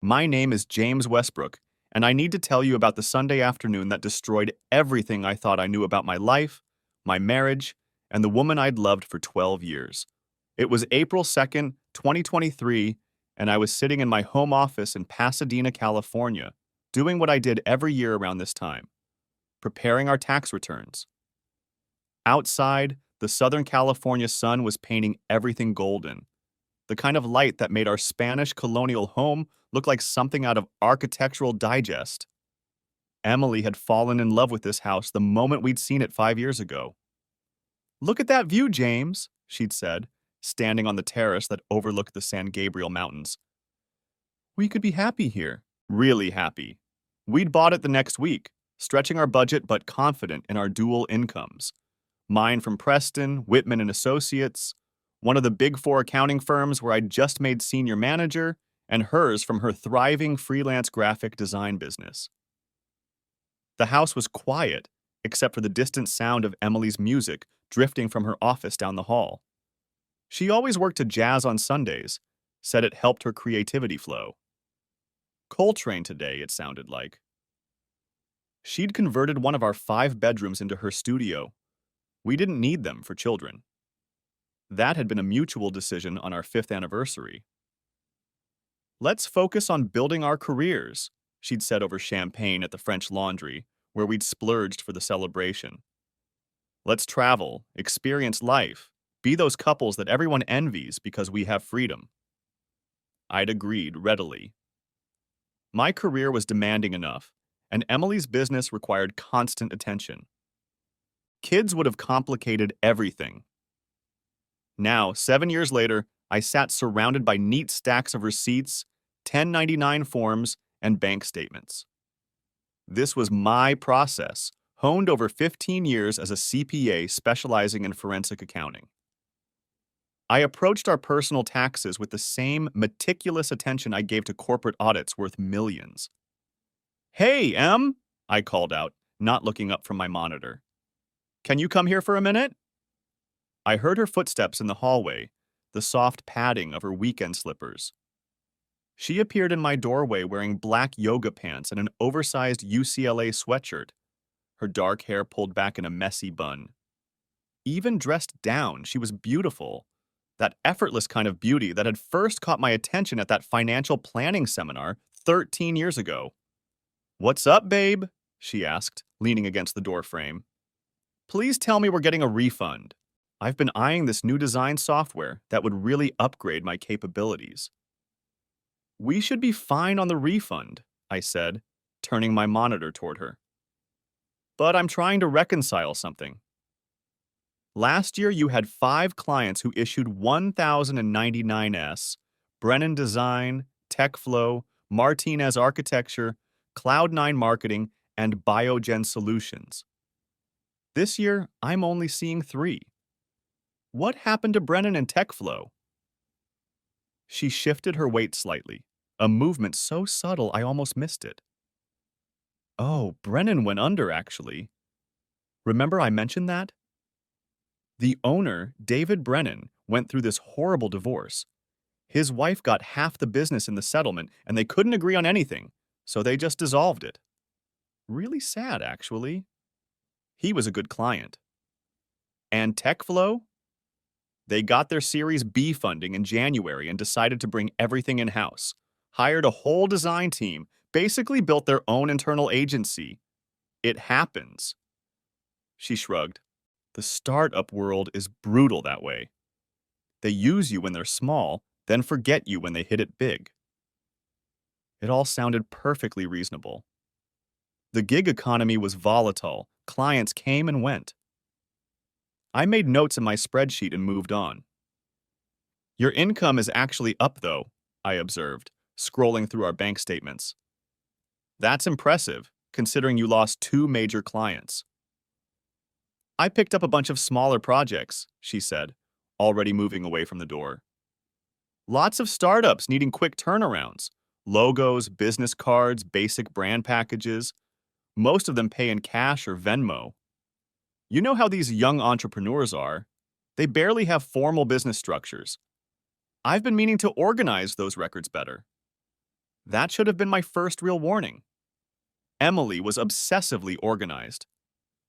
My name is James Westbrook, and I need to tell you about the Sunday afternoon that destroyed everything I thought I knew about my life, my marriage, and the woman I'd loved for 12 years. It was April 2nd, 2023, and I was sitting in my home office in Pasadena, California, doing what I did every year around this time, preparing our tax returns. Outside, the Southern California sun was painting everything golden, the kind of light that made our Spanish colonial home look like something out of Architectural Digest. Emily had fallen in love with this house the moment we'd seen it 5 years ago. "Look at that view, James," she'd said, standing on the terrace that overlooked the San Gabriel Mountains. "We could be happy here." Really happy. We'd bought it the next week, stretching our budget but confident in our dual incomes. Mine from Preston, Whitman and Associates, one of the big four accounting firms where I'd just made senior manager, and hers from her thriving freelance graphic design business. The house was quiet, except for the distant sound of Emily's music drifting from her office down the hall. She always worked to jazz on Sundays, said it helped her creativity flow. Coltrane today, it sounded like. She'd converted one of our 5 bedrooms into her studio. We didn't need them for children. That had been a mutual decision on our 5th anniversary. "Let's focus on building our careers," she'd said over champagne at the French Laundry, where we'd splurged for the celebration. "Let's travel, experience life, be those couples that everyone envies because we have freedom." I'd agreed readily. My career was demanding enough, and Emily's business required constant attention. Kids would have complicated everything. Now, 7 years later, I sat surrounded by neat stacks of receipts, 1099 forms, and bank statements. This was my process, honed over 15 years as a CPA specializing in forensic accounting. I approached our personal taxes with the same meticulous attention I gave to corporate audits worth millions. "Hey, Em," I called out, not looking up from my monitor. "Can you come here for a minute?" I heard her footsteps in the hallway, the soft padding of her weekend slippers. She appeared in my doorway wearing black yoga pants and an oversized UCLA sweatshirt, her dark hair pulled back in a messy bun. Even dressed down, she was beautiful, that effortless kind of beauty that had first caught my attention at that financial planning seminar 13 years ago. "What's up, babe?" she asked, leaning against the door frame. "Please tell me we're getting a refund. I've been eyeing this new design software that would really upgrade my capabilities." "We should be fine on the refund," I said, turning my monitor toward her. "But I'm trying to reconcile something. Last year, you had 5 clients who issued 1099S, Brennan Design, TechFlow, Martinez Architecture, Cloud9 Marketing, and Biogen Solutions. This year, I'm only seeing 3. What happened to Brennan and TechFlow?" She shifted her weight slightly, a movement so subtle I almost missed it. "Oh, Brennan went under, actually. Remember I mentioned that? The owner, David Brennan, went through this horrible divorce. His wife got half the business in the settlement, and they couldn't agree on anything, so they just dissolved it. Really sad, actually. He was a good client. And TechFlow? They got their Series B funding in January and decided to bring everything in-house. Hired a whole design team, basically built their own internal agency. It happens." She shrugged. "The startup world is brutal that way. They use you when they're small, then forget you when they hit it big." It all sounded perfectly reasonable. The gig economy was volatile. Clients came and went. I made notes in my spreadsheet and moved on. "Your income is actually up, though," I observed, scrolling through our bank statements. "That's impressive, considering you lost 2 major clients." "I picked up a bunch of smaller projects," she said, already moving away from the door. "Lots of startups needing quick turnarounds. Logos, business cards, basic brand packages. Most of them pay in cash or Venmo. You know how these young entrepreneurs are. They barely have formal business structures. I've been meaning to organize those records better." That should have been my first real warning. Emily was obsessively organized.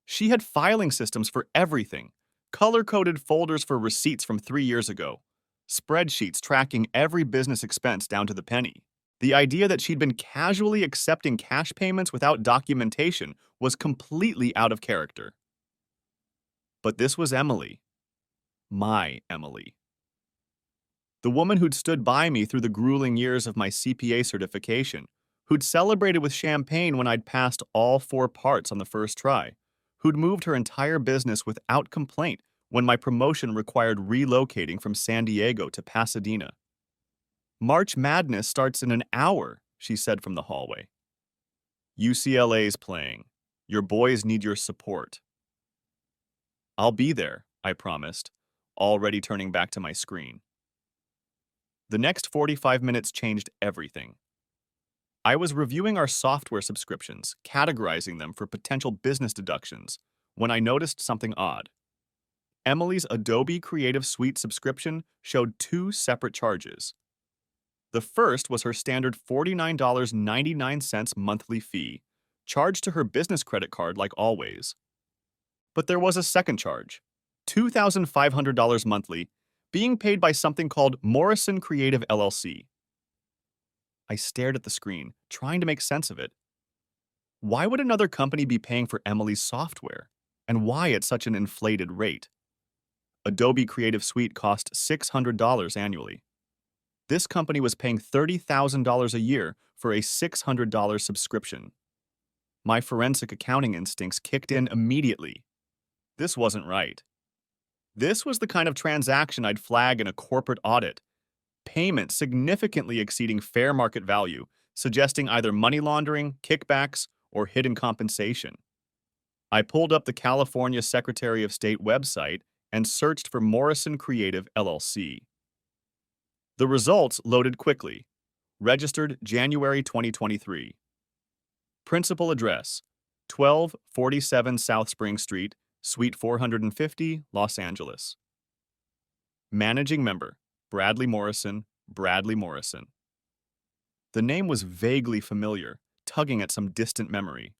She had filing systems for everything, color-coded folders for receipts from 3 years ago, spreadsheets tracking every business expense down to the penny. The idea that she'd been casually accepting cash payments without documentation was completely out of character. But this was Emily. My Emily. The woman who'd stood by me through the grueling years of my CPA certification, who'd celebrated with champagne when I'd passed all 4 parts on the first try, who'd moved her entire business without complaint when my promotion required relocating from San Diego to Pasadena. March Madness starts in an hour, she said from the hallway. UCLA's playing. Your boys need your support. I'll be there, I promised, already turning back to my screen. The next 45 minutes changed everything. I was reviewing our software subscriptions, categorizing them for potential business deductions, when I noticed something odd. Emily's Adobe Creative Suite subscription showed 2 separate charges. The first was her standard $49.99 monthly fee, charged to her business credit card like always. But there was a second charge, $2,500 monthly, being paid by something called Morrison Creative LLC. I stared at the screen, trying to make sense of it. Why would another company be paying for Emily's software? And why at such an inflated rate? Adobe Creative Suite cost $600 annually. This company was paying $30,000 a year for a $600 subscription. My forensic accounting instincts kicked in immediately. This wasn't right. This was the kind of transaction I'd flag in a corporate audit. Payment significantly exceeding fair market value, suggesting either money laundering, kickbacks, or hidden compensation. I pulled up the California Secretary of State website and searched for Morrison Creative LLC. The results loaded quickly. Registered January 2023. Principal address, 1247 South Spring Street, Suite 450, Los Angeles. Managing member, Bradley Morrison, Bradley Morrison. The name was vaguely familiar, tugging at some distant memory.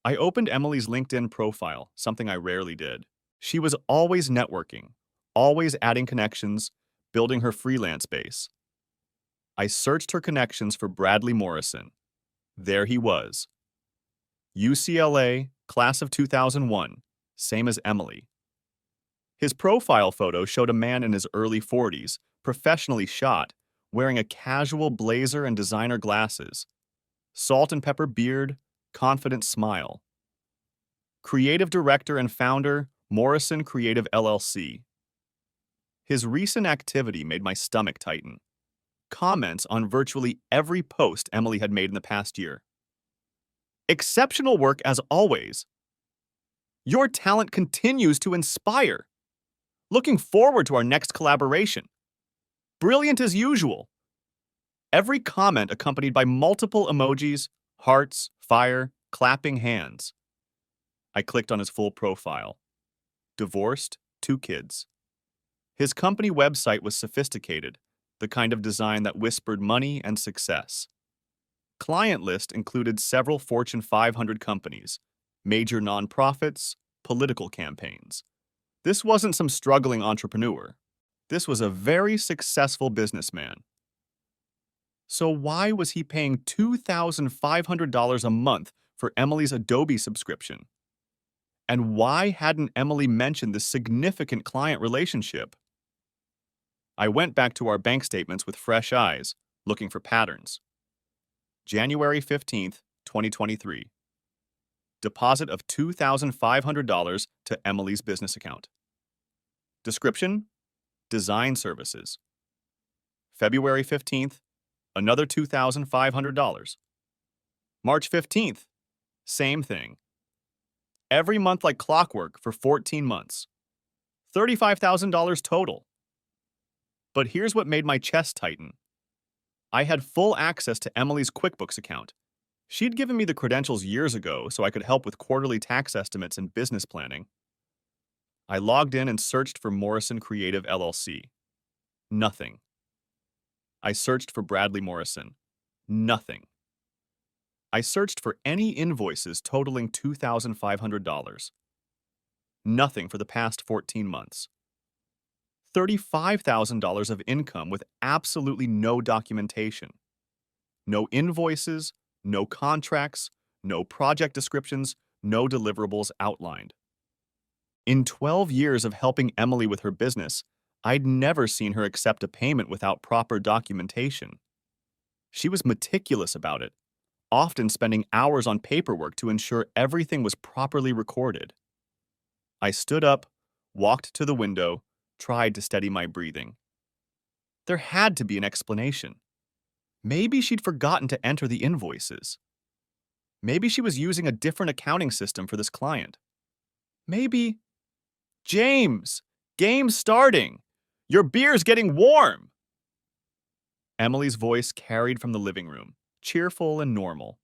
I opened Emily's LinkedIn profile, something I rarely did. She was always networking, always adding connections, building her freelance base. I searched her connections for Bradley Morrison. There he was. UCLA, class of 2001, same as Emily. His profile photo showed a man in his early 40s, professionally shot, wearing a casual blazer and designer glasses. Salt and pepper beard, confident smile. Creative director and founder, Morrison Creative LLC. His recent activity made my stomach tighten. Comments on virtually every post Emily had made in the past year. Exceptional work as always. Your talent continues to inspire. Looking forward to our next collaboration. Brilliant as usual. Every comment accompanied by multiple emojis, hearts, fire, clapping hands. I clicked on his full profile. Divorced, 2 kids. His company website was sophisticated, the kind of design that whispered money and success. Client list included several Fortune 500 companies, major nonprofits, political campaigns. This wasn't some struggling entrepreneur. This was a very successful businessman. So why was he paying $2,500 a month for Emily's Adobe subscription? And why hadn't Emily mentioned this significant client relationship? I went back to our bank statements with fresh eyes, looking for patterns. January 15th, 2023. Deposit of $2,500 to Emily's business account. Description: design services. February 15th, another $2,500. March 15th, same thing. Every month like clockwork for 14 months. $35,000 total. But here's what made my chest tighten. I had full access to Emily's QuickBooks account. She'd given me the credentials years ago so I could help with quarterly tax estimates and business planning. I logged in and searched for Morrison Creative LLC. Nothing. I searched for Bradley Morrison. Nothing. I searched for any invoices totaling $2,500. Nothing for the past 14 months. $35,000 of income with absolutely no documentation. No invoices, no contracts, no project descriptions, no deliverables outlined. In 12 years of helping Emily with her business, I'd never seen her accept a payment without proper documentation. She was meticulous about it, often spending hours on paperwork to ensure everything was properly recorded. I stood up, walked to the window, tried to steady my breathing. There had to be an explanation. Maybe she'd forgotten to enter the invoices. Maybe she was using a different accounting system for this client. Maybe... James! Game's starting! Your beer's getting warm! Emily's voice carried from the living room, cheerful and normal.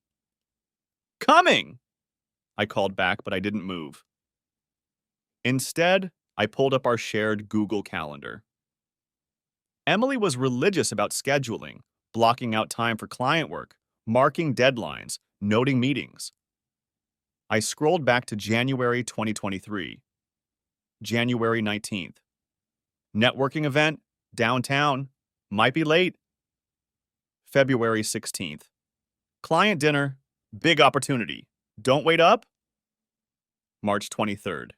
Coming! I called back, but I didn't move. Instead, I pulled up our shared Google Calendar. Emily was religious about scheduling, blocking out time for client work, marking deadlines, noting meetings. I scrolled back to January 2023. January 19th. Networking event, downtown, might be late. February 16th. Client dinner, big opportunity. Don't wait up. March 23rd.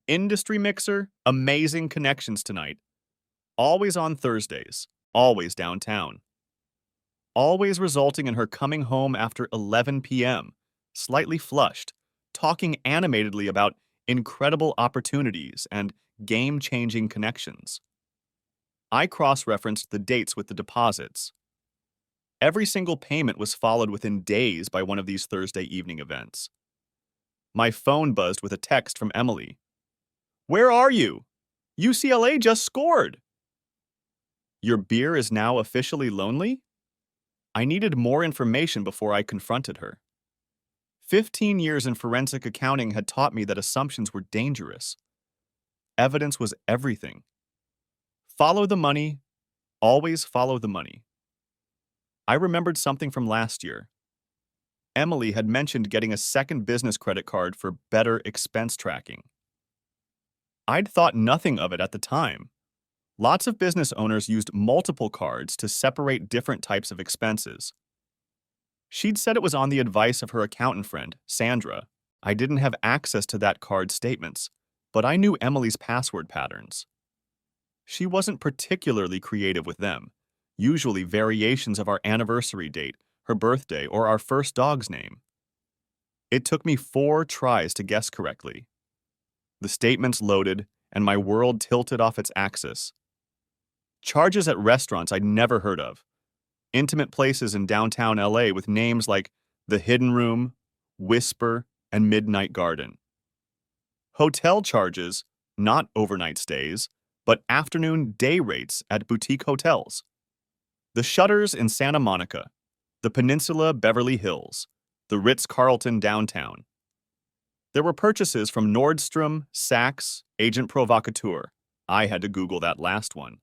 Industry mixer, amazing connections tonight. Always on Thursdays, always downtown. Always resulting in her coming home after 11 p.m., slightly flushed, talking animatedly about incredible opportunities and game-changing connections. I cross-referenced the dates with the deposits. Every single payment was followed within days by one of these Thursday evening events. My phone buzzed with a text from Emily. "Where are you? UCLA just scored." Your beer is now officially lonely? I needed more information before I confronted her. 15 years in forensic accounting had taught me that assumptions were dangerous. Evidence was everything. Follow the money, always follow the money. I remembered something from last year. Emily had mentioned getting a second business credit card for better expense tracking. I'd thought nothing of it at the time. Lots of business owners used multiple cards to separate different types of expenses. She'd said it was on the advice of her accountant friend, Sandra. I didn't have access to that card's statements, but I knew Emily's password patterns. She wasn't particularly creative with them, usually variations of our anniversary date, her birthday, or our first dog's name. It took me 4 tries to guess correctly. The statements loaded, and my world tilted off its axis. Charges at restaurants I'd never heard of. Intimate places in downtown LA with names like The Hidden Room, Whisper, and Midnight Garden. Hotel charges, not overnight stays, but afternoon day rates at boutique hotels. The Shutters in Santa Monica, the Peninsula Beverly Hills, the Ritz-Carlton downtown. There were purchases from Nordstrom, Saks, Agent Provocateur. I had to Google that last one.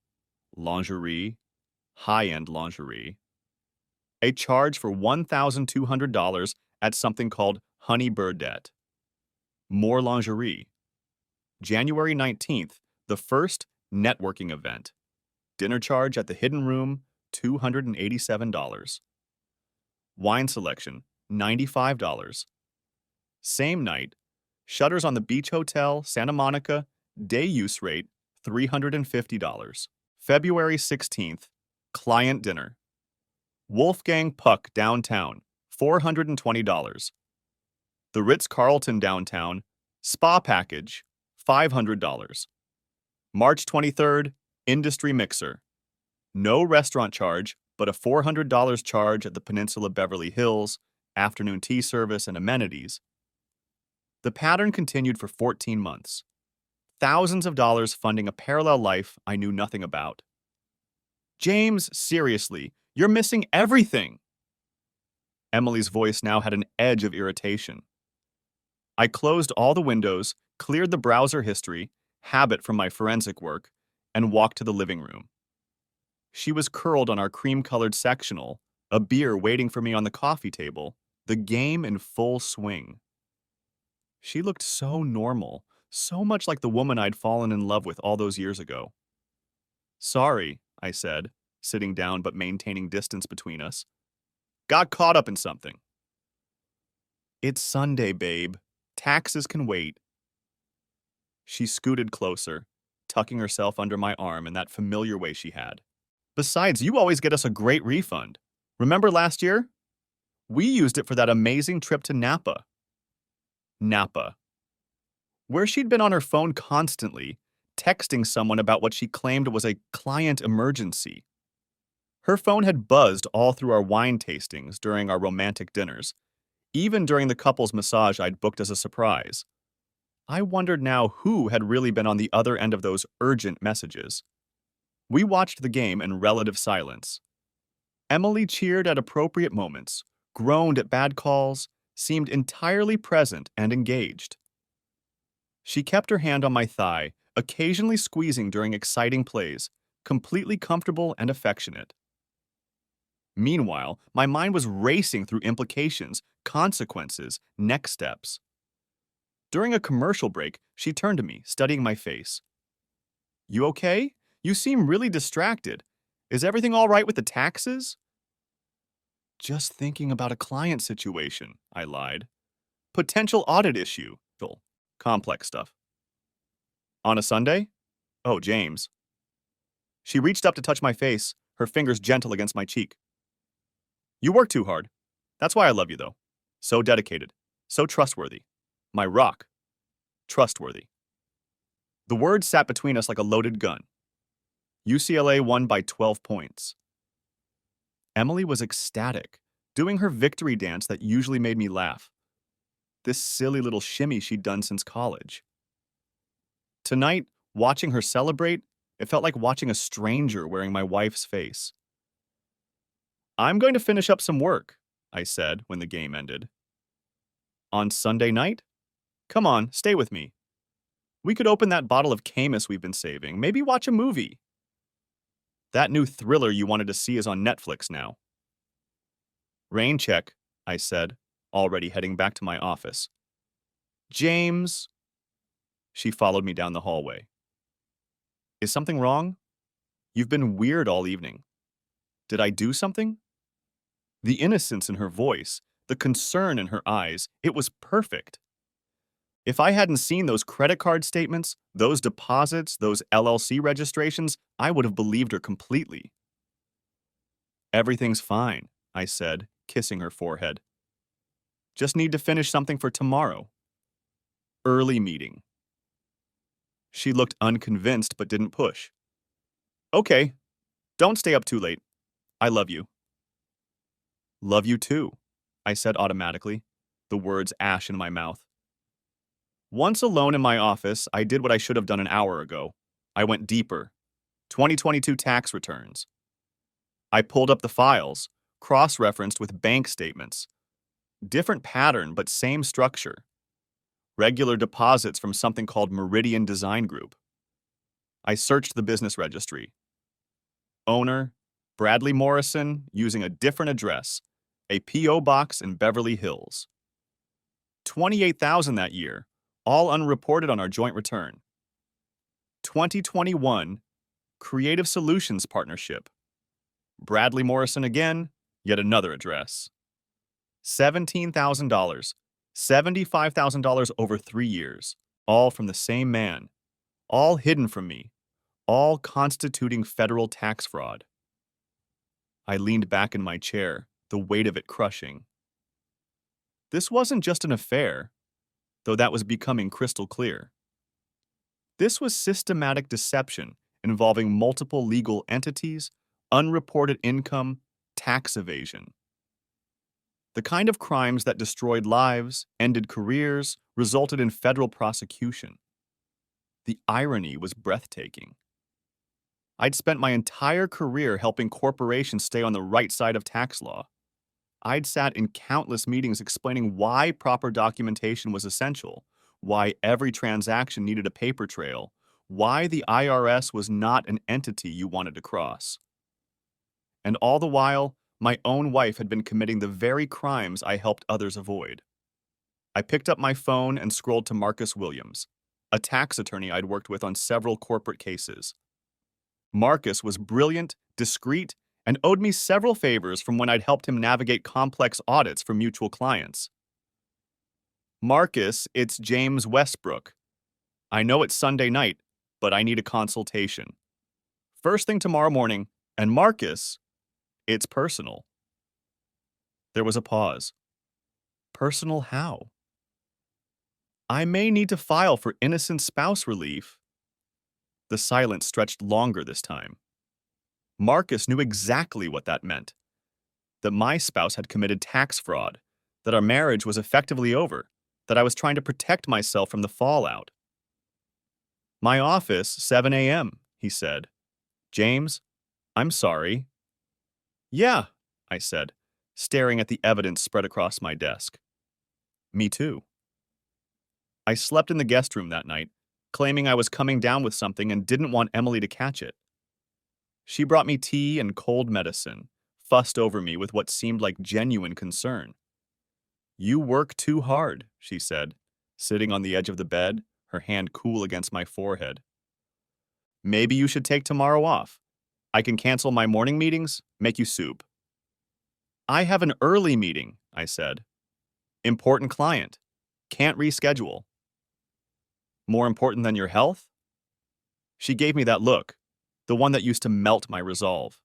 Lingerie, high-end lingerie. A charge for $1,200 at something called Honey Birdette. More lingerie. January 19th, the first networking event. Dinner charge at the Hidden Room, $287. Wine selection, $95. Same night, Shutters on the Beach Hotel, Santa Monica, day use rate, $350. February 16th, client dinner. Wolfgang Puck downtown, $420. The Ritz-Carlton downtown, spa package, $500. March 23rd, industry mixer. No restaurant charge, but a $400 charge at the Peninsula Beverly Hills, afternoon tea service and amenities. The pattern continued for 14 months. Thousands of dollars funding a parallel life I knew nothing about. James, seriously, you're missing everything. Emily's voice now had an edge of irritation. I closed all the windows, cleared the browser history, habit from my forensic work, and walked to the living room. She was curled on our cream-colored sectional, a beer waiting for me on the coffee table, the game in full swing. She looked so normal, so much like the woman I'd fallen in love with all those years ago. Sorry, I said, sitting down but maintaining distance between us. Got caught up in something. It's Sunday, babe. Taxes can wait. She scooted closer, tucking herself under my arm in that familiar way she had. Besides, you always get us a great refund. Remember last year? We used it for that amazing trip to Napa. Napa, where she'd been on her phone constantly, texting someone about what she claimed was a client emergency. Her phone had buzzed all through our wine tastings during our romantic dinners, even during the couple's massage I'd booked as a surprise. I wondered now who had really been on the other end of those urgent messages. We watched the game in relative silence. Emily cheered at appropriate moments, groaned at bad calls, seemed entirely present and engaged. She kept her hand on my thigh, occasionally squeezing during exciting plays, completely comfortable and affectionate. Meanwhile, my mind was racing through implications, consequences, next steps. During a commercial break, she turned to me, studying my face. You okay? You seem really distracted. Is everything all right with the taxes? Just thinking about a client situation, I lied. Potential audit issue. Complex stuff. On a Sunday? Oh, James. She reached up to touch my face, her fingers gentle against my cheek. You work too hard. That's why I love you, though. So dedicated. So trustworthy. My rock. Trustworthy. The words sat between us like a loaded gun. UCLA won by 12 points. Emily was ecstatic, doing her victory dance that usually made me laugh. This silly little shimmy she'd done since college. Tonight, watching her celebrate, it felt like watching a stranger wearing my wife's face. I'm going to finish up some work, I said when the game ended. On Sunday night? Come on, stay with me. We could open that bottle of Camus we've been saving, maybe watch a movie. That new thriller you wanted to see is on Netflix now. Rain check, I said, already heading back to my office. James. She followed me down the hallway. Is something wrong? You've been weird all evening. Did I do something? The innocence in her voice, the concern in her eyes, it was perfect. If I hadn't seen those credit card statements, those deposits, those LLC registrations, I would have believed her completely. Everything's fine, I said, kissing her forehead. Just need to finish something for tomorrow. Early meeting. She looked unconvinced but didn't push. Okay, don't stay up too late. I love you. Love you too, I said automatically, the words ash in my mouth. Once alone in my office, I did what I should have done an hour ago. I went deeper. 2022 tax returns. I pulled up the files, cross-referenced with bank statements. Different pattern, but same structure. Regular deposits from something called Meridian Design Group. I searched the business registry. Owner, Bradley Morrison, using a different address, a P.O. box in Beverly Hills. $28,000 that year, all unreported on our joint return. 2021, Creative Solutions Partnership. Bradley Morrison again, yet another address. $17,000, $75,000 over 3 years, all from the same man, all hidden from me, all constituting federal tax fraud. I leaned back in my chair, the weight of it crushing. This wasn't just an affair, though that was becoming crystal clear. This was systematic deception involving multiple legal entities, unreported income, tax evasion. The kind of crimes that destroyed lives, ended careers, resulted in federal prosecution. The irony was breathtaking. I'd spent my entire career helping corporations stay on the right side of tax law. I'd sat in countless meetings explaining why proper documentation was essential, why every transaction needed a paper trail, why the IRS was not an entity you wanted to cross. And all the while, My own wife had been committing the very crimes I helped others avoid. I picked up my phone and scrolled to Marcus Williams, a tax attorney I'd worked with on several corporate cases. Marcus was brilliant, discreet, and owed me several favors from when I'd helped him navigate complex audits for mutual clients. Marcus, it's James Westbrook. I know it's Sunday night, but I need a consultation. First thing tomorrow morning, and Marcus, it's personal. There was a pause. Personal how? I may need to file for innocent spouse relief. The silence stretched longer this time. Marcus knew exactly what that meant. That my spouse had committed tax fraud, that our marriage was effectively over, that I was trying to protect myself from the fallout. My office, 7 a.m., he said. James, I'm sorry. Yeah, I said, staring at the evidence spread across my desk. Me too. I slept in the guest room that night, claiming I was coming down with something and didn't want Emily to catch it. She brought me tea and cold medicine, fussed over me with what seemed like genuine concern. You work too hard, she said, sitting on the edge of the bed, her hand cool against my forehead. Maybe you should take tomorrow off. I can cancel my morning meetings, make you soup. I have an early meeting, I said. Important client. Can't reschedule. More important than your health? She gave me that look, the one that used to melt my resolve.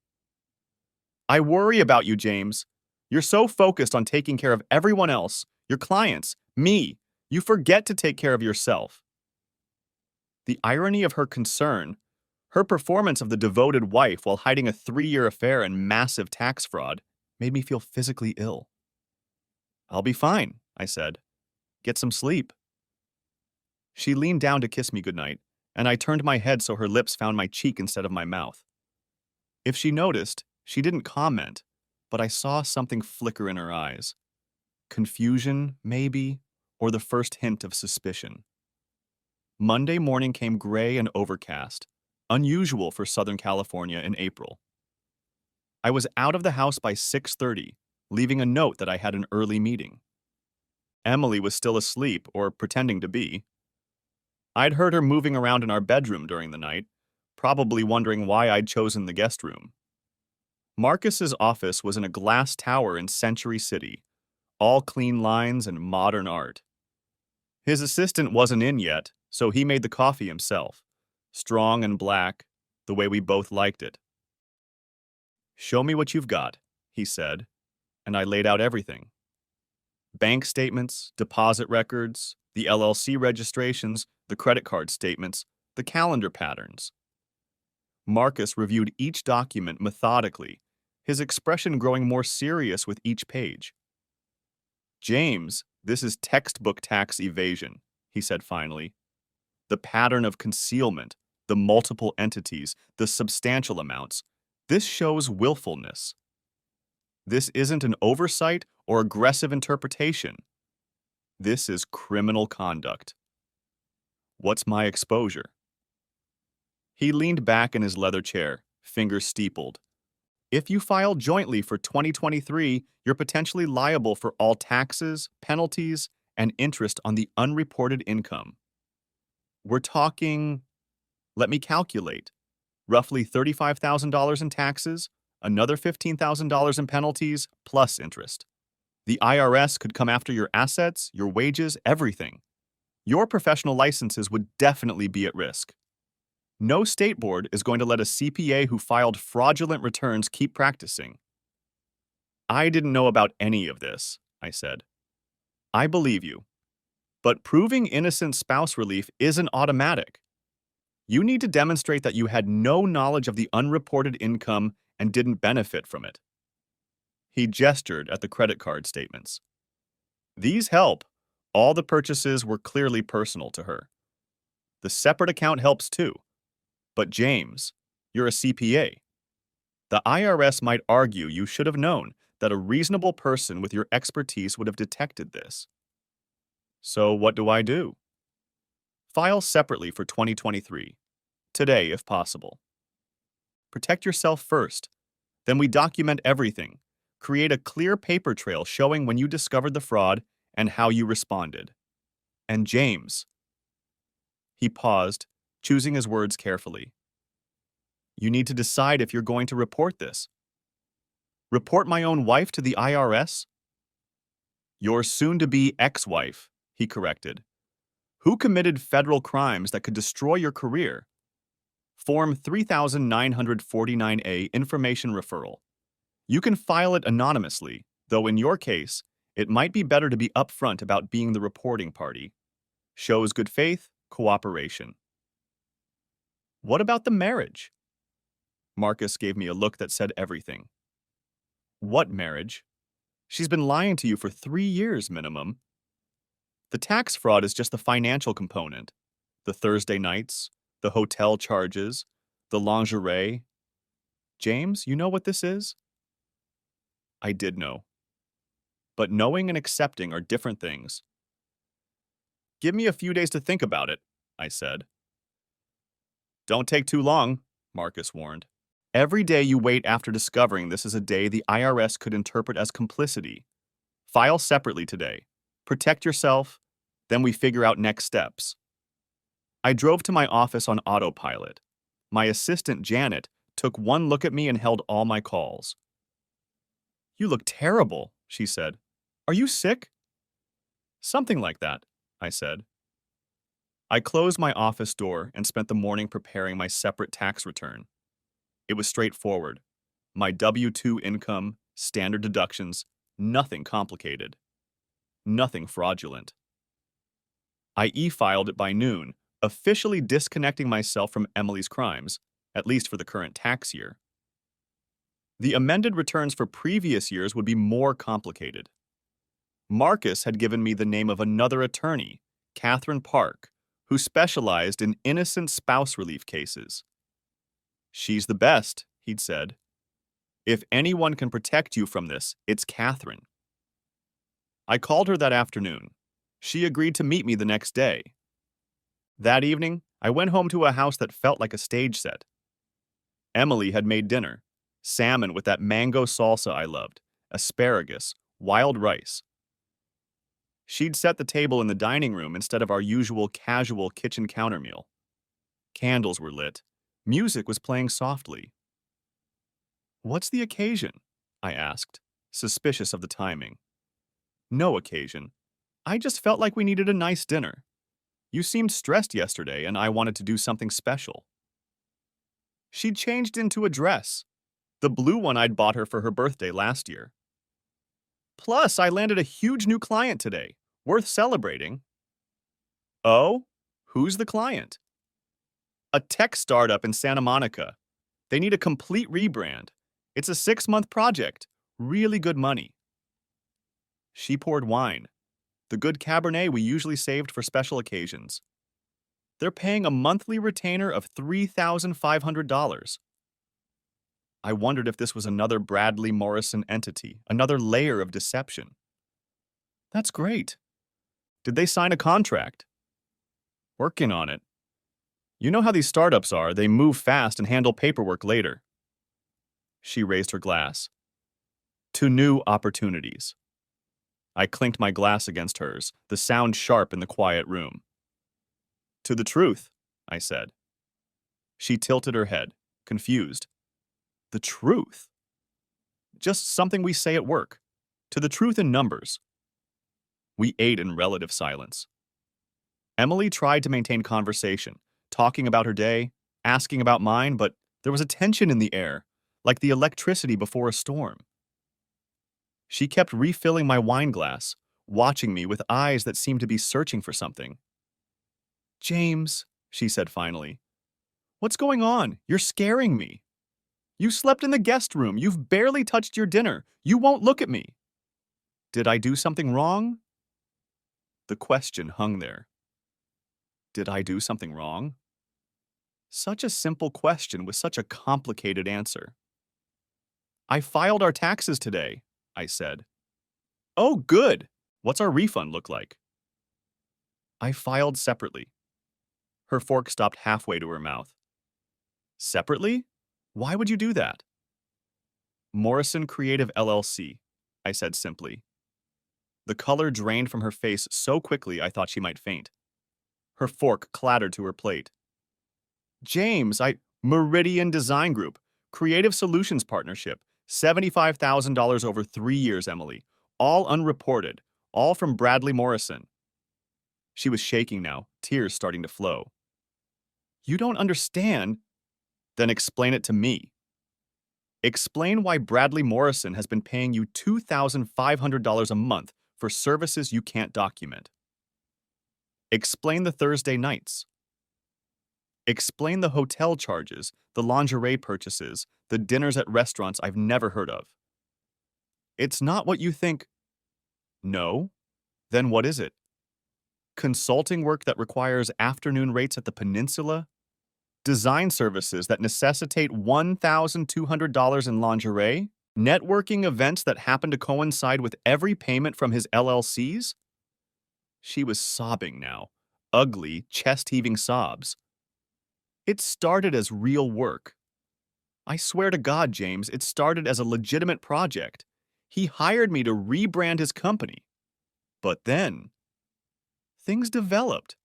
I worry about you, James. You're so focused on taking care of everyone else, your clients, me, you forget to take care of yourself. The irony of her concern, her performance of the devoted wife while hiding a 3-year affair and massive tax fraud, made me feel physically ill. I'll be fine, I said. Get some sleep. She leaned down to kiss me goodnight, and I turned my head so her lips found my cheek instead of my mouth. If she noticed, she didn't comment, but I saw something flicker in her eyes. Confusion, maybe, or the first hint of suspicion. Monday morning came gray and overcast, unusual for Southern California in April. I was out of the house by 6:30, leaving a note that I had an early meeting. Emily was still asleep, or pretending to be. I'd heard her moving around in our bedroom during the night, probably wondering why I'd chosen the guest room. Marcus's office was in a glass tower in Century City, all clean lines and modern art. His assistant wasn't in yet, so he made the coffee himself, strong and black, the way we both liked it. Show me what you've got, he said, and I laid out everything. Bank statements, deposit records, the LLC registrations, the credit card statements, the calendar patterns. Marcus reviewed each document methodically, his expression growing more serious with each page. James, this is textbook tax evasion, he said finally. The pattern of concealment, the multiple entities, the substantial amounts, this shows willfulness. This isn't an oversight or aggressive interpretation. This is criminal conduct. What's my exposure? He leaned back in his leather chair, fingers steepled. If you file jointly for 2023, you're potentially liable for all taxes, penalties, and interest on the unreported income. We're talking, let me calculate, roughly $35,000 in taxes, another $15,000 in penalties, plus interest. The IRS could come after your assets, your wages, everything. Your professional licenses would definitely be at risk. No state board is going to let a CPA who filed fraudulent returns keep practicing. I didn't know about any of this, I said. I believe you. But proving innocent spouse relief isn't automatic. You need to demonstrate that you had no knowledge of the unreported income and didn't benefit from it. He gestured at the credit card statements. These help. All the purchases were clearly personal to her. The separate account helps too. But James, you're a CPA. The IRS might argue you should have known that a reasonable person with your expertise would have detected this. So what do I do? File separately for 2023. Today, if possible. Protect yourself first. Then we document everything. Create a clear paper trail showing when you discovered the fraud and how you responded. And James, he paused, choosing his words carefully. You need to decide if you're going to report this. Report my own wife to the IRS? Your soon-to-be ex-wife, he corrected. Who committed federal crimes that could destroy your career? Form 3949A Information Referral. You can file it anonymously, though in your case, it might be better to be upfront about being the reporting party. Shows good faith, cooperation. What about the marriage? Marcus gave me a look that said everything. What marriage? She's been lying to you for 3 years minimum. The tax fraud is just the financial component. The Thursday nights, the hotel charges, the lingerie. James, you know what this is? I did know. But knowing and accepting are different things. Give me a few days to think about it, I said. Don't take too long, Marcus warned. Every day you wait after discovering this is a day the IRS could interpret as complicity. File separately today. Protect yourself, then we figure out next steps. I drove to my office on autopilot. My assistant, Janet, took one look at me and held all my calls. You look terrible, she said. Are you sick? Something like that, I said. I closed my office door and spent the morning preparing my separate tax return. It was straightforward. My W-2 income, standard deductions, nothing complicated. Nothing fraudulent. I e-filed it by noon, officially disconnecting myself from Emily's crimes, at least for the current tax year. The amended returns for previous years would be more complicated. Marcus had given me the name of another attorney, Catherine Park, who specialized in innocent spouse relief cases. She's the best, he'd said. If anyone can protect you from this, it's Catherine. I called her that afternoon. She agreed to meet me the next day. That evening, I went home to a house that felt like a stage set. Emily had made dinner, salmon with that mango salsa I loved, asparagus, wild rice. She'd set the table in the dining room instead of our usual casual kitchen counter meal. Candles were lit. Music was playing softly. What's the occasion? I asked, suspicious of the timing. No occasion. I just felt like we needed a nice dinner. You seemed stressed yesterday, and I wanted to do something special. She changed into a dress, the blue one I'd bought her for her birthday last year. Plus, I landed a huge new client today, worth celebrating. Oh? Who's the client? A tech startup in Santa Monica. They need a complete rebrand. It's a 6-month project. Really good money. She poured wine, the good Cabernet we usually saved for special occasions. They're paying a monthly retainer of $3,500. I wondered if this was another Bradley Morrison entity, another layer of deception. That's great. Did they sign a contract? Working on it. You know how these startups are, they move fast and handle paperwork later. She raised her glass. To new opportunities. I clinked my glass against hers, the sound sharp in the quiet room. To the truth, I said. She tilted her head, confused. The truth? Just something we say at work. To the truth in numbers. We ate in relative silence. Emily tried to maintain conversation, talking about her day, asking about mine, but there was a tension in the air, like the electricity before a storm. She kept refilling my wine glass, watching me with eyes that seemed to be searching for something. James, she said finally, what's going on? You're scaring me. You slept in the guest room. You've barely touched your dinner. You won't look at me. Did I do something wrong? The question hung there. Did I do something wrong? Such a simple question with such a complicated answer. I filed our taxes today, I said. Oh, good. What's our refund look like? I filed separately. Her fork stopped halfway to her mouth. Separately? Why would you do that? Morrison Creative LLC, I said simply. The color drained from her face so quickly I thought she might faint. Her fork clattered to her plate. James, Meridian Design Group, Creative Solutions Partnership, $75,000 over 3 years, Emily. All unreported, all from Bradley Morrison. She was shaking now, tears starting to flow. You don't understand? Then explain it to me. Explain why Bradley Morrison has been paying you $2,500 a month for services you can't document. Explain the Thursday nights. Explain the hotel charges, the lingerie purchases, the dinners at restaurants I've never heard of. It's not what you think. No? Then what is it? Consulting work that requires afternoon rates at the peninsula? Design services that necessitate $1,200 in lingerie? Networking events that happen to coincide with every payment from his LLCs? She was sobbing now, ugly, chest-heaving sobs. It started as real work. I swear to God, James, it started as a legitimate project. He hired me to rebrand his company. But then, things developed.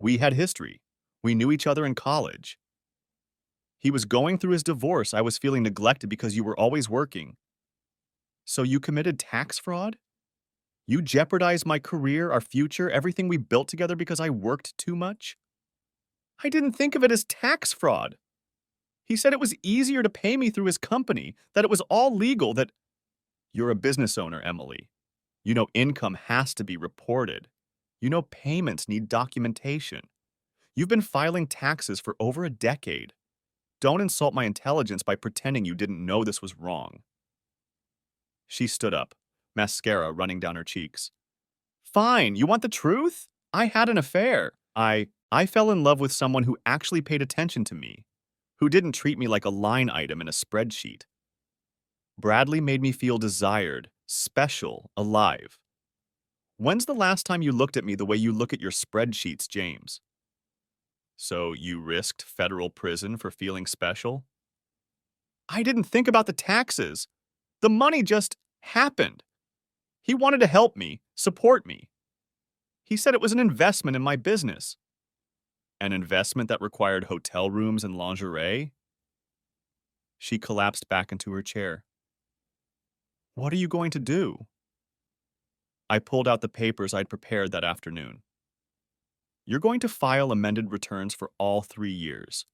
We had history. We knew each other in college. He was going through his divorce. I was feeling neglected because you were always working. So you committed tax fraud? You jeopardized my career, our future, everything we built together because I worked too much? I didn't think of it as tax fraud. He said it was easier to pay me through his company, that it was all legal, that you're a business owner, Emily. You know income has to be reported. You know payments need documentation. You've been filing taxes for over a decade. Don't insult my intelligence by pretending you didn't know this was wrong. She stood up, mascara running down her cheeks. Fine, you want the truth? I had an affair. I fell in love with someone who actually paid attention to me, who didn't treat me like a line item in a spreadsheet. Bradley made me feel desired, special, alive. When's the last time you looked at me the way you look at your spreadsheets, James? So you risked federal prison for feeling special? I didn't think about the taxes. The money just happened. He wanted to help me, support me. He said it was an investment in my business. An investment that required hotel rooms and lingerie? She collapsed back into her chair. What are you going to do? I pulled out the papers I'd prepared that afternoon. You're going to file amended returns for all 3 years.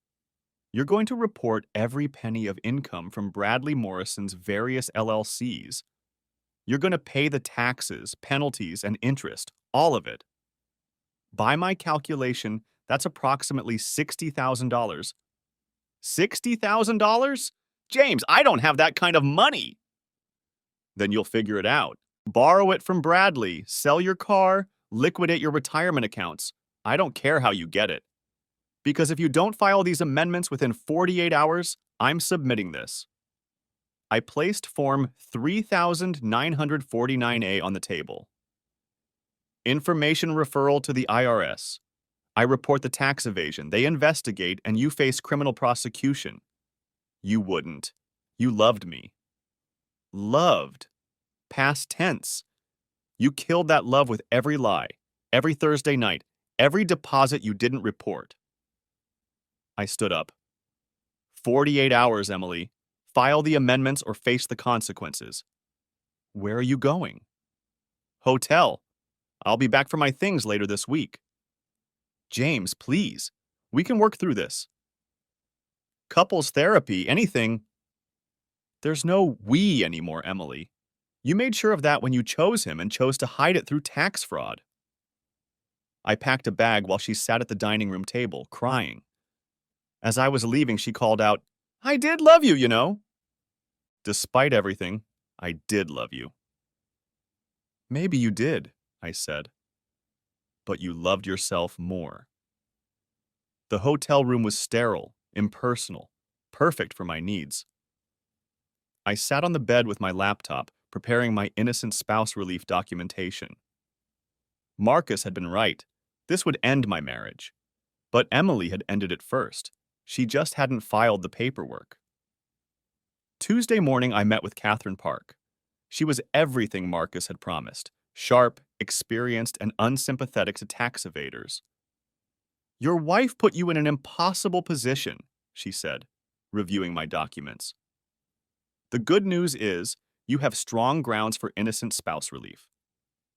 You're going to report every penny of income from Bradley Morrison's various LLCs. You're going to pay the taxes, penalties, and interest, all of it. By my calculation, that's approximately $60,000. $60,000? James, I don't have that kind of money. Then you'll figure it out. Borrow it from Bradley, sell your car, liquidate your retirement accounts. I don't care how you get it. Because if you don't file these amendments within 48 hours, I'm submitting this. I placed Form 3949A on the table. Information referral to the IRS. I report the tax evasion. They investigate, and you face criminal prosecution. You wouldn't. You loved me. Loved. Past tense. You killed that love with every lie, every Thursday night, every deposit you didn't report. I stood up. 48 hours, Emily. File the amendments or face the consequences. Where are you going? Hotel. I'll be back for my things later this week. James, please. We can work through this. Couples therapy, anything. There's no we anymore, Emily. You made sure of that when you chose him and chose to hide it through tax fraud. I packed a bag while she sat at the dining room table, crying. As I was leaving, she called out, I did love you, you know. Despite everything, I did love you. Maybe you did, I said. But you loved yourself more. The hotel room was sterile, impersonal, perfect for my needs. I sat on the bed with my laptop, preparing my innocent spouse relief documentation. Marcus had been right. This would end my marriage. But Emily had ended it first. She just hadn't filed the paperwork. Tuesday morning, I met with Catherine Park. She was everything Marcus had promised: sharp, experienced, and unsympathetic to tax evaders. Your wife put you in an impossible position, she said, reviewing my documents. The good news is you have strong grounds for innocent spouse relief.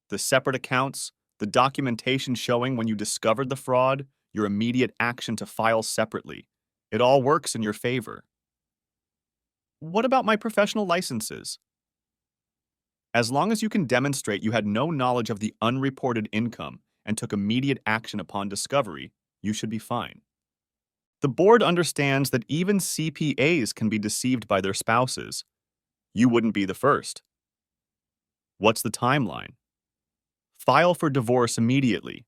The separate accounts, the documentation showing when you discovered the fraud, your immediate action to file separately. It all works in your favor. What about my professional licenses? As long as you can demonstrate you had no knowledge of the unreported income and took immediate action upon discovery, you should be fine. The board understands that even CPAs can be deceived by their spouses. You wouldn't be the first. What's the timeline? File for divorce immediately.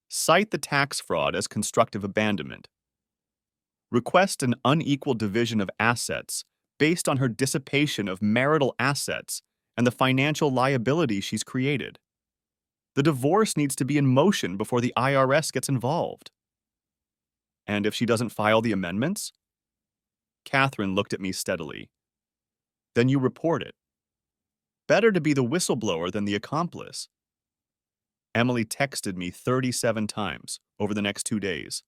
Cite the tax fraud as constructive abandonment. Request an unequal division of assets based on her dissipation of marital assets and the financial liability she's created. The divorce needs to be in motion before the IRS gets involved. And if she doesn't file the amendments? Catherine looked at me steadily. Then you report it. Better to be the whistleblower than the accomplice. Emily texted me 37 times over the next 2 days.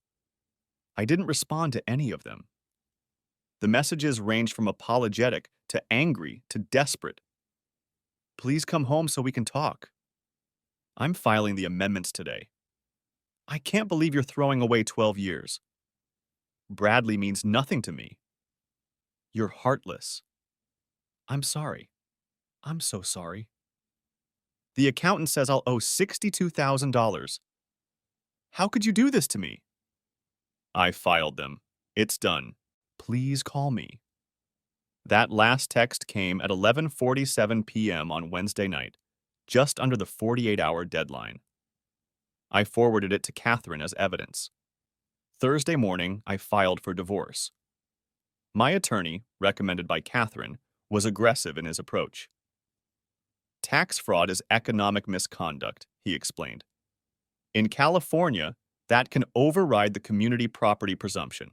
I didn't respond to any of them. The messages ranged from apologetic to angry to desperate. Please come home so we can talk. I'm filing the amendments today. I can't believe you're throwing away 12 years. Bradley means nothing to me. You're heartless. I'm sorry. I'm so sorry. The accountant says I'll owe $62,000. How could you do this to me? I filed them. It's done. Please call me. That last text came at 11:47 p.m. on Wednesday night, just under the 48-hour deadline. I forwarded it to Catherine as evidence. Thursday morning, I filed for divorce. My attorney, recommended by Catherine, was aggressive in his approach. Tax fraud is economic misconduct, he explained. In California, that can override the community property presumption.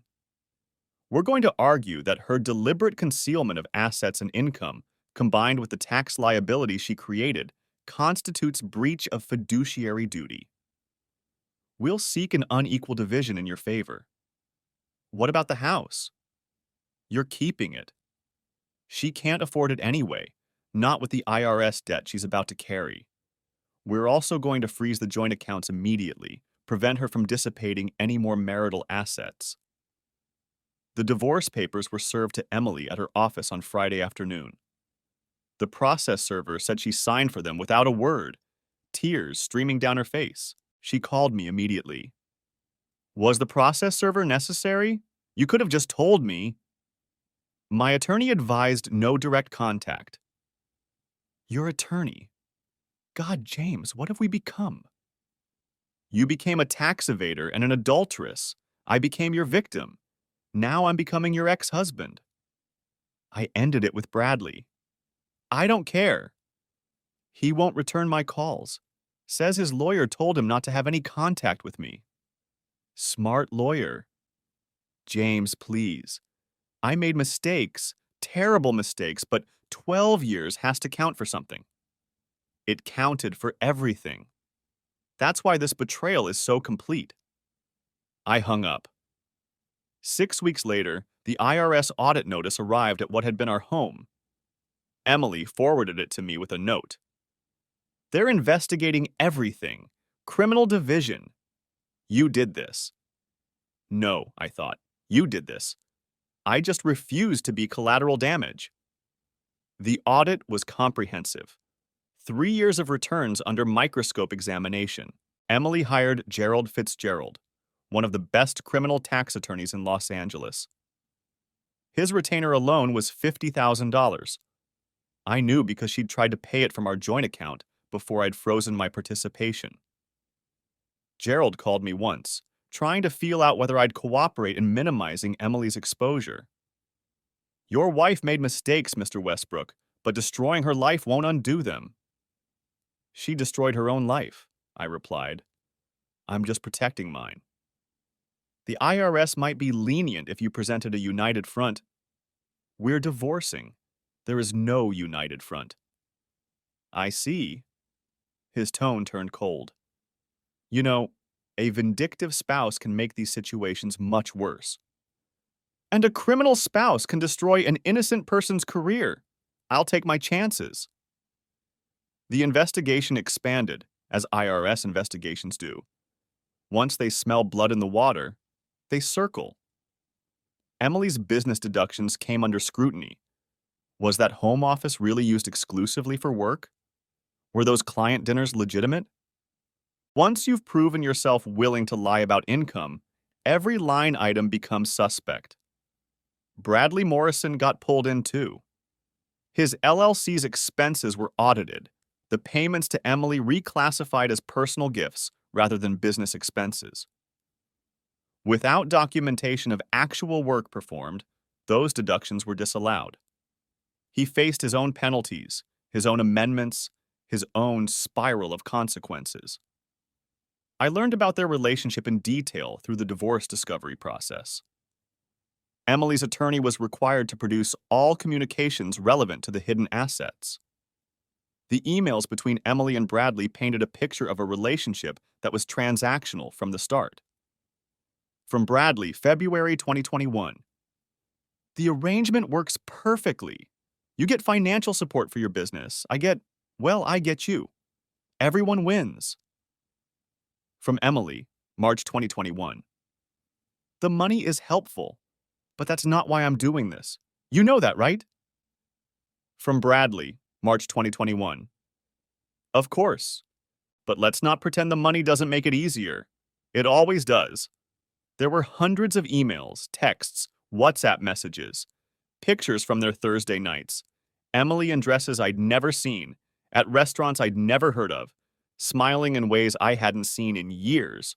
We're going to argue that her deliberate concealment of assets and income, combined with the tax liability she created, constitutes breach of fiduciary duty. We'll seek an unequal division in your favor. What about the house? You're keeping it. She can't afford it anyway, not with the IRS debt she's about to carry. We're also going to freeze the joint accounts immediately, prevent her from dissipating any more marital assets. The divorce papers were served to Emily at her office on Friday afternoon. The process server said she signed for them without a word, tears streaming down her face. She called me immediately. Was the process server necessary? You could have just told me. My attorney advised no direct contact. Your attorney? God, James, what have we become? You became a tax evader and an adulteress. I became your victim. Now I'm becoming your ex-husband. I ended it with Bradley. I don't care. He won't return my calls. Says his lawyer told him not to have any contact with me. Smart lawyer. James, please. I made mistakes, terrible mistakes, but 12 years has to count for something. It counted for everything. That's why this betrayal is so complete. I hung up. 6 weeks later, the IRS audit notice arrived at what had been our home. Emily forwarded it to me with a note. They're investigating everything. Criminal division. You did this. No, I thought. You did this. I just refused to be collateral damage. The audit was comprehensive. 3 years of returns under microscope examination. Emily hired Gerald Fitzgerald, one of the best criminal tax attorneys in Los Angeles. His retainer alone was $50,000. I knew because she'd tried to pay it from our joint account before I'd frozen my participation. Gerald called me once, trying to feel out whether I'd cooperate in minimizing Emily's exposure. Your wife made mistakes, Mr. Westbrook, but destroying her life won't undo them. She destroyed her own life, I replied. I'm just protecting mine. The IRS might be lenient if you presented a united front. We're divorcing. There is no united front. I see. His tone turned cold. You know, a vindictive spouse can make these situations much worse. And a criminal spouse can destroy an innocent person's career. I'll take my chances. The investigation expanded, as IRS investigations do. Once they smell blood in the water, they circle. Emily's business deductions came under scrutiny. Was that home office really used exclusively for work? Were those client dinners legitimate? Once you've proven yourself willing to lie about income, every line item becomes suspect. Bradley Morrison got pulled in too. His LLC's expenses were audited, the payments to Emily reclassified as personal gifts rather than business expenses. Without documentation of actual work performed, those deductions were disallowed. He faced his own penalties, his own amendments, his own spiral of consequences. I learned about their relationship in detail through the divorce discovery process. Emily's attorney was required to produce all communications relevant to the hidden assets. The emails between Emily and Bradley painted a picture of a relationship that was transactional from the start. From Bradley, February 2021. The arrangement works perfectly. You get financial support for your business. I get you. Everyone wins. From Emily, March 2021. The money is helpful, but that's not why I'm doing this. You know that, right? From Bradley, March 2021. Of course, but let's not pretend the money doesn't make it easier. It always does. There were hundreds of emails, texts, WhatsApp messages, pictures from their Thursday nights, Emily in dresses I'd never seen, at restaurants I'd never heard of, smiling in ways I hadn't seen in years.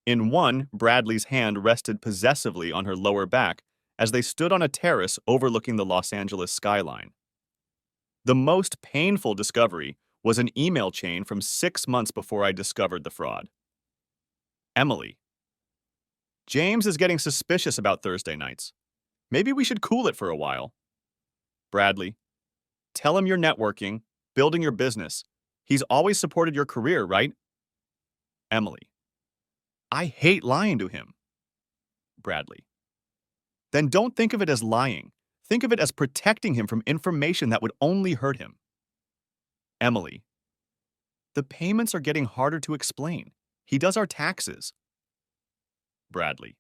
In one, Bradley's hand rested possessively on her lower back as they stood on a terrace overlooking the Los Angeles skyline. The most painful discovery was an email chain from 6 months before I discovered the fraud. Emily. James is getting suspicious about Thursday nights. Maybe we should cool it for a while. Bradley. Tell him you're networking, building your business. He's always supported your career, right? Emily. I hate lying to him. Bradley. Then don't think of it as lying. Think of it as protecting him from information that would only hurt him. Emily. The payments are getting harder to explain. He does our taxes. Bradley.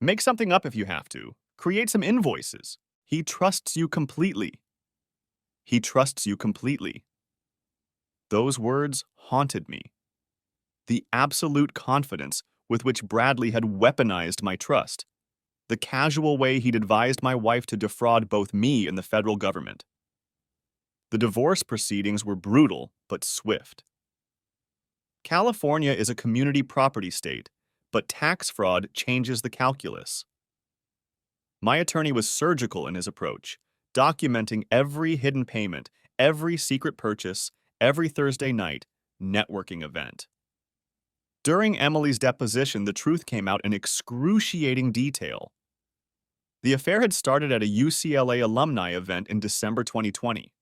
Make something up if you have to. Create some invoices. He trusts you completely. He trusts you completely. Those words haunted me. The absolute confidence with which Bradley had weaponized my trust. The casual way he'd advised my wife to defraud both me and the federal government. The divorce proceedings were brutal but swift. California is a community property state, but tax fraud changes the calculus. My attorney was surgical in his approach, documenting every hidden payment, every secret purchase, every Thursday night networking event. During Emily's deposition, the truth came out in excruciating detail. The affair had started at a UCLA alumni event in December 2020.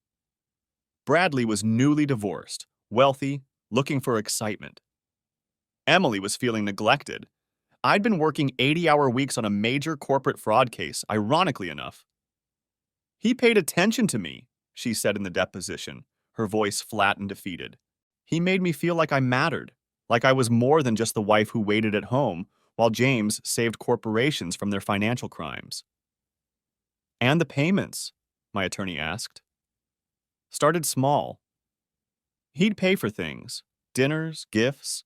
Bradley was newly divorced, wealthy, looking for excitement. Emily was feeling neglected. I'd been working 80-hour weeks on a major corporate fraud case, ironically enough. He paid attention to me, she said in the deposition, her voice flat and defeated. He made me feel like I mattered, like I was more than just the wife who waited at home while James saved corporations from their financial crimes. And the payments, my attorney asked. Started small. He'd pay for things, dinners, gifts.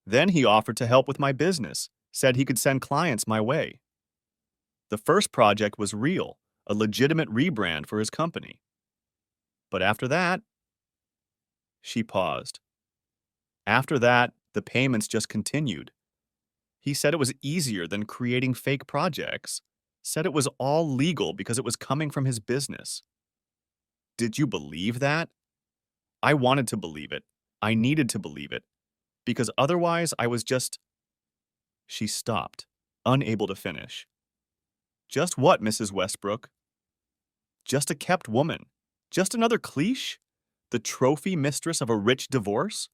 Then he offered to help with my business, said he could send clients my way. The first project was real, a legitimate rebrand for his company. But after that, she paused. After that, the payments just continued. He said it was easier than creating fake projects, said it was all legal because it was coming from his business. Did you believe that? I wanted to believe it. I needed to believe it. Because otherwise I was just... She stopped, unable to finish. Just what, Mrs. Westbrook? Just a kept woman. Just another cliche? The trophy mistress of a rich divorce?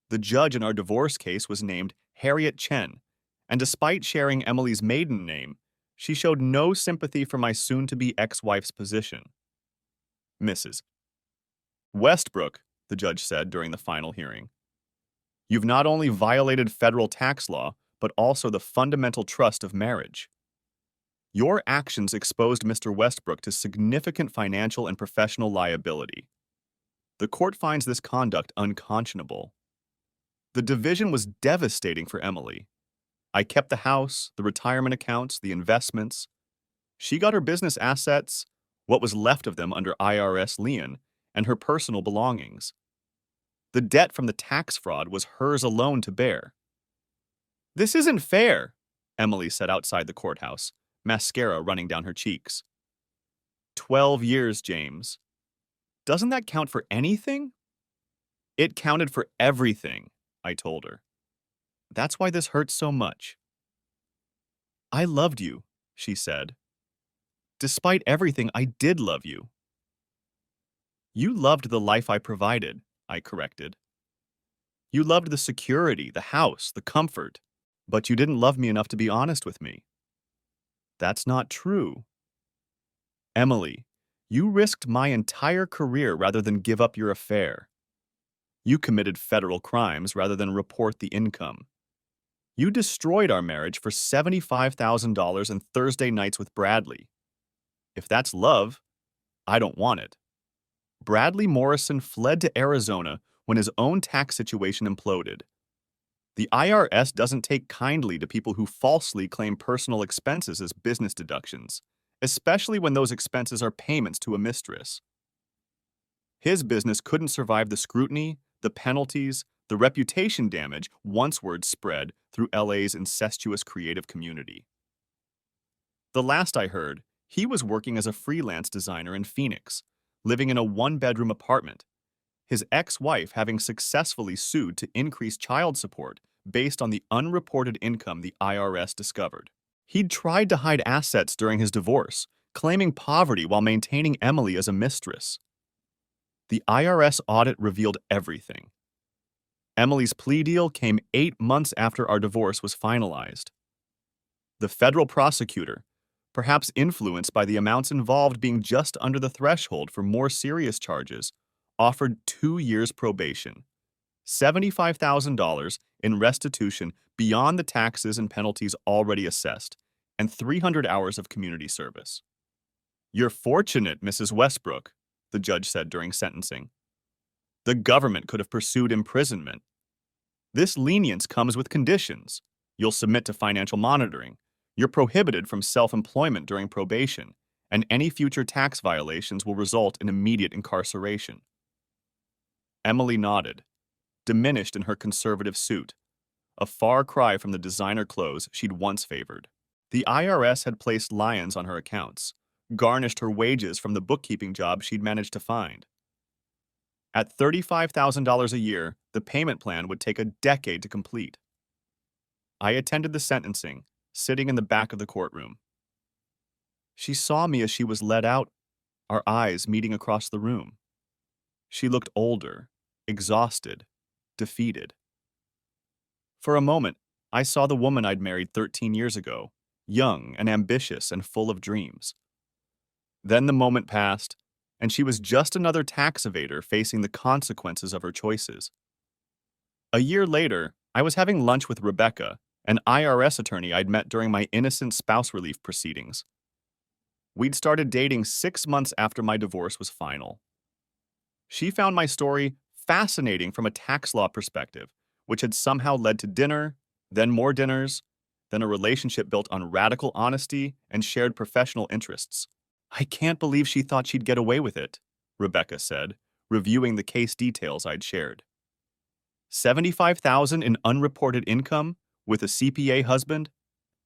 The judge in our divorce case was named Harriet Chen, and despite sharing Emily's maiden name, she showed no sympathy for my soon-to-be ex-wife's position. Mrs. Westbrook, the judge said during the final hearing, you've not only violated federal tax law, but also the fundamental trust of marriage. Your actions exposed Mr. Westbrook to significant financial and professional liability. The court finds this conduct unconscionable. The division was devastating for Emily. I kept the house, the retirement accounts, the investments. She got her business assets, what was left of them under IRS lien, and her personal belongings. The debt from the tax fraud was hers alone to bear. This isn't fair, Emily said outside the courthouse, mascara running down her cheeks. 12 years, James. Doesn't that count for anything? It counted for everything, I told her. That's why this hurts so much. I loved you, she said. Despite everything, I did love you. You loved the life I provided, I corrected. You loved the security, the house, the comfort, but you didn't love me enough to be honest with me. That's not true. Emily, you risked my entire career rather than give up your affair. You committed federal crimes rather than report the income. You destroyed our marriage for $75,000 and Thursday nights with Bradley. If that's love, I don't want it. Bradley Morrison fled to Arizona when his own tax situation imploded. The IRS doesn't take kindly to people who falsely claim personal expenses as business deductions, especially when those expenses are payments to a mistress. His business couldn't survive the scrutiny, the penalties, the reputation damage once word spread through LA's incestuous creative community. The last I heard, he was working as a freelance designer in Phoenix, living in a one-bedroom apartment, his ex-wife having successfully sued to increase child support based on the unreported income the IRS discovered. He'd tried to hide assets during his divorce, claiming poverty while maintaining Emily as a mistress. The IRS audit revealed everything. Emily's plea deal came 8 months after our divorce was finalized. The federal prosecutor, perhaps influenced by the amounts involved being just under the threshold for more serious charges, offered 2 years probation, $75,000 in restitution beyond the taxes and penalties already assessed, and 300 hours of community service. You're fortunate, Mrs. Westbrook, the judge said during sentencing. The government could have pursued imprisonment. This lenience comes with conditions. You'll submit to financial monitoring. You're prohibited from self-employment during probation, and any future tax violations will result in immediate incarceration. Emily nodded, diminished in her conservative suit, a far cry from the designer clothes she'd once favored. The IRS had placed liens on her accounts, garnished her wages from the bookkeeping job she'd managed to find. At $35,000 a year, the payment plan would take a decade to complete. I attended the sentencing, sitting in the back of the courtroom. She saw me as she was led out, our eyes meeting across the room. She looked older, exhausted, defeated. For a moment, I saw the woman I'd married 13 years ago, young and ambitious and full of dreams. Then the moment passed, and she was just another tax evader facing the consequences of her choices. A year later, I was having lunch with Rebecca, an IRS attorney I'd met during my innocent spouse relief proceedings. We'd started dating 6 months after my divorce was final. She found my story fascinating from a tax law perspective, which had somehow led to dinner, then more dinners, then a relationship built on radical honesty and shared professional interests. I can't believe she thought she'd get away with it, Rebecca said, reviewing the case details I'd shared. $75,000 in unreported income with a CPA husband?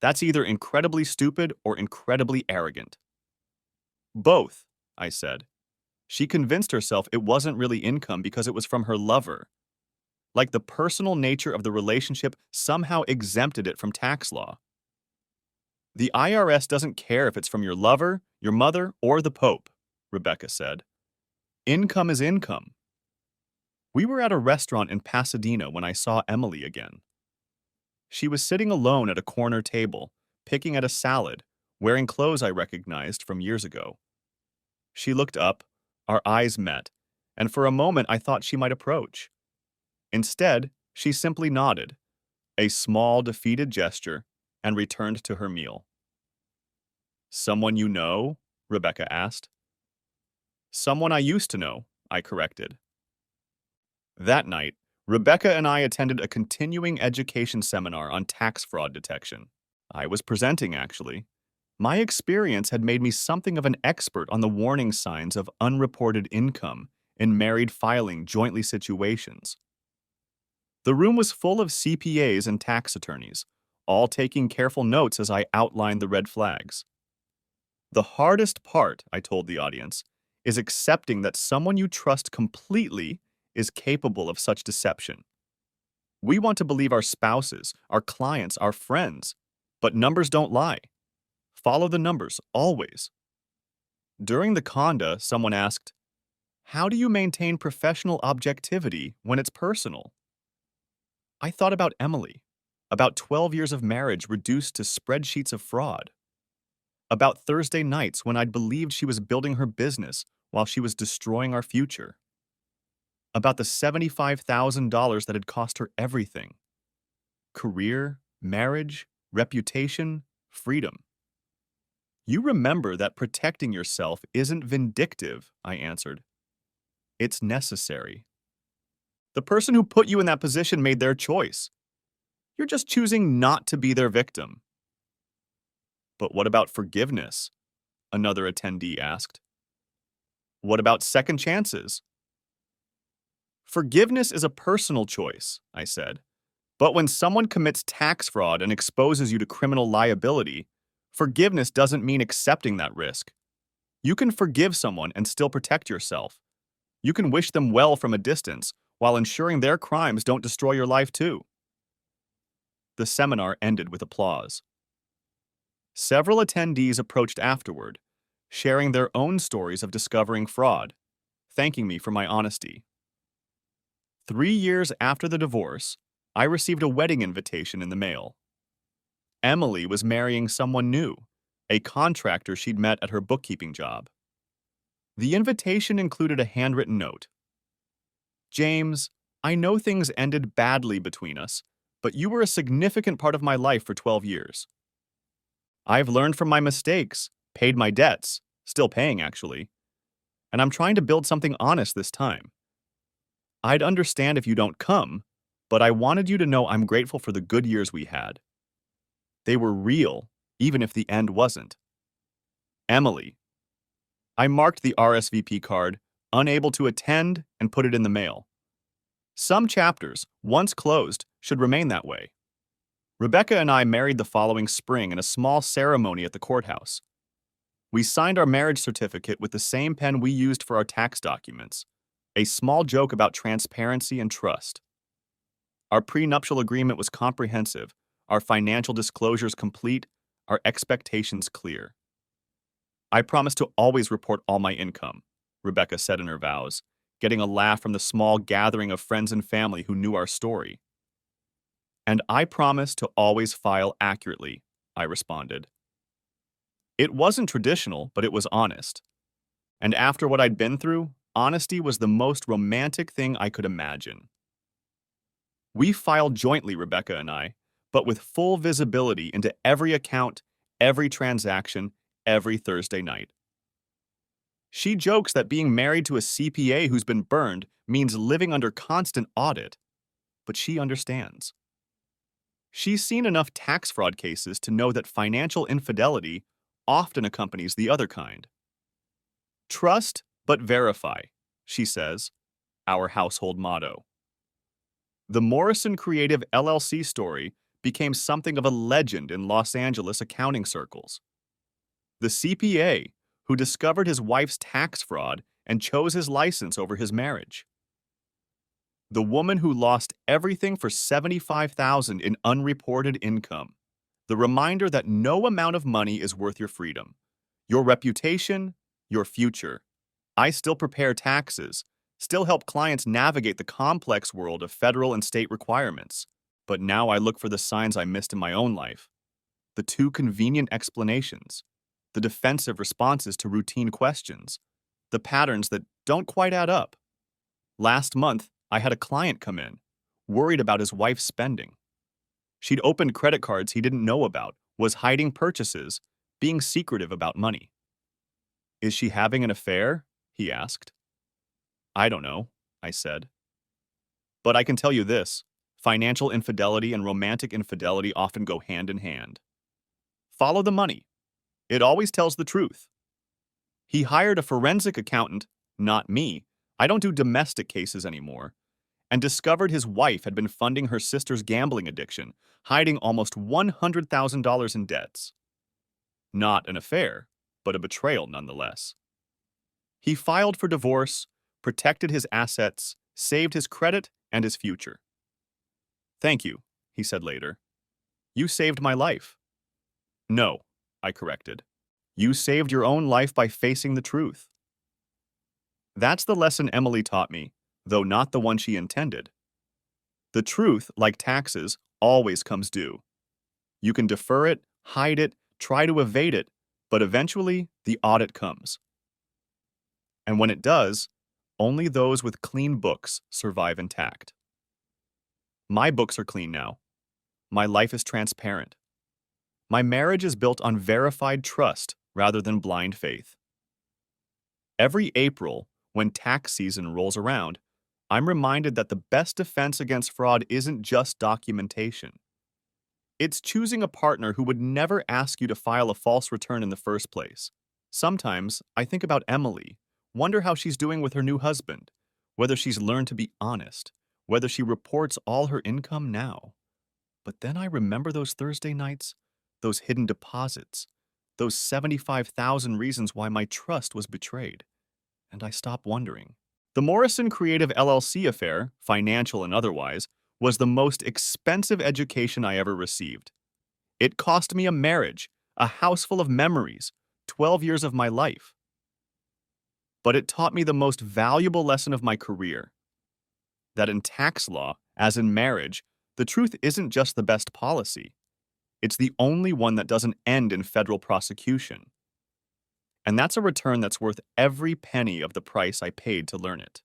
That's either incredibly stupid or incredibly arrogant. Both, I said. She convinced herself it wasn't really income because it was from her lover. Like the personal nature of the relationship somehow exempted it from tax law. The IRS doesn't care if it's from your lover, your mother, or the Pope, Rebecca said. Income is income. We were at a restaurant in Pasadena when I saw Emily again. She was sitting alone at a corner table, picking at a salad, wearing clothes I recognized from years ago. She looked up, our eyes met, and for a moment I thought she might approach. Instead, she simply nodded, a small, defeated gesture, and returned to her meal. Someone you know? Rebecca asked. Someone I used to know, I corrected. That night, Rebecca and I attended a continuing education seminar on tax fraud detection. I was presenting, actually. My experience had made me something of an expert on the warning signs of unreported income in married filing jointly situations. The room was full of CPAs and tax attorneys, all taking careful notes as I outlined the red flags. The hardest part, I told the audience, is accepting that someone you trust completely is capable of such deception. We want to believe our spouses, our clients, our friends, but numbers don't lie. Follow the numbers, always. During the conda, someone asked, "How do you maintain professional objectivity when it's personal?" I thought about Emily, about 12 years of marriage reduced to spreadsheets of fraud, about Thursday nights when I'd believed she was building her business while she was destroying our future, about the $75,000 that had cost her everything: career, marriage, reputation, freedom. You remember that protecting yourself isn't vindictive, I answered. It's necessary. The person who put you in that position made their choice. You're just choosing not to be their victim. But what about forgiveness? Another attendee asked. What about second chances? Forgiveness is a personal choice, I said. But when someone commits tax fraud and exposes you to criminal liability, forgiveness doesn't mean accepting that risk. You can forgive someone and still protect yourself. You can wish them well from a distance while ensuring their crimes don't destroy your life too. The seminar ended with applause. Several attendees approached afterward, sharing their own stories of discovering fraud, thanking me for my honesty. 3 years after the divorce, I received a wedding invitation in the mail. Emily was marrying someone new, a contractor she'd met at her bookkeeping job. The invitation included a handwritten note. James, I know things ended badly between us, but you were a significant part of my life for 12 years. I've learned from my mistakes, paid my debts, still paying actually, and I'm trying to build something honest this time. I'd understand if you don't come, but I wanted you to know I'm grateful for the good years we had. They were real, even if the end wasn't. Emily. I marked the RSVP card, unable to attend, and put it in the mail. Some chapters, once closed, should remain that way. Rebecca and I married the following spring in a small ceremony at the courthouse. We signed our marriage certificate with the same pen we used for our tax documents, a small joke about transparency and trust. Our prenuptial agreement was comprehensive, our financial disclosures complete, our expectations clear. I promise to always report all my income, Rebecca said in her vows, getting a laugh from the small gathering of friends and family who knew our story. And I promise to always file accurately, I responded. It wasn't traditional, but it was honest. And after what I'd been through, honesty was the most romantic thing I could imagine. We filed jointly, Rebecca and I, but with full visibility into every account, every transaction, every Thursday night. She jokes that being married to a CPA who's been burned means living under constant audit, but she understands. She's seen enough tax fraud cases to know that financial infidelity often accompanies the other kind. Trust but verify, she says, our household motto. The Morrison Creative LLC story became something of a legend in Los Angeles accounting circles. The CPA who discovered his wife's tax fraud and chose his license over his marriage. The woman who lost everything for $75,000 in unreported income, The reminder that no amount of money is worth your freedom, your reputation, your future. I still prepare taxes, still help clients navigate the complex world of federal and state requirements. But now I look for the signs I missed in my own life. The too convenient explanations, the defensive responses to routine questions, the patterns that don't quite add up. Last month, I had a client come in, worried about his wife's spending. She'd opened credit cards he didn't know about, was hiding purchases, being secretive about money. Is she having an affair? He asked. I don't know, I said. But I can tell you this, financial infidelity and romantic infidelity often go hand in hand. Follow the money. It always tells the truth. He hired a forensic accountant, not me. I don't do domestic cases anymore, and discovered his wife had been funding her sister's gambling addiction, hiding almost $100,000 in debts. Not an affair, but a betrayal nonetheless. He filed for divorce, protected his assets, saved his credit and his future. Thank you, he said later. You saved my life. No, I corrected. You saved your own life by facing the truth. That's the lesson Emily taught me, though not the one she intended. The truth, like taxes, always comes due. You can defer it, hide it, try to evade it, but eventually the audit comes. And when it does, only those with clean books survive intact. My books are clean now. My life is transparent. My marriage is built on verified trust rather than blind faith. Every April, when tax season rolls around, I'm reminded that the best defense against fraud isn't just documentation. It's choosing a partner who would never ask you to file a false return in the first place. Sometimes I think about Emily, wonder how she's doing with her new husband, whether she's learned to be honest, whether she reports all her income now. But then I remember those Thursday nights, those hidden deposits, those 75,000 reasons why my trust was betrayed. And I stop wondering. The Morrison Creative LLC affair, financial and otherwise, was the most expensive education I ever received. It cost me a marriage, a house full of memories, 12 years of my life. But it taught me the most valuable lesson of my career. That in tax law, as in marriage, the truth isn't just the best policy. It's the only one that doesn't end in federal prosecution. And that's a return that's worth every penny of the price I paid to learn it.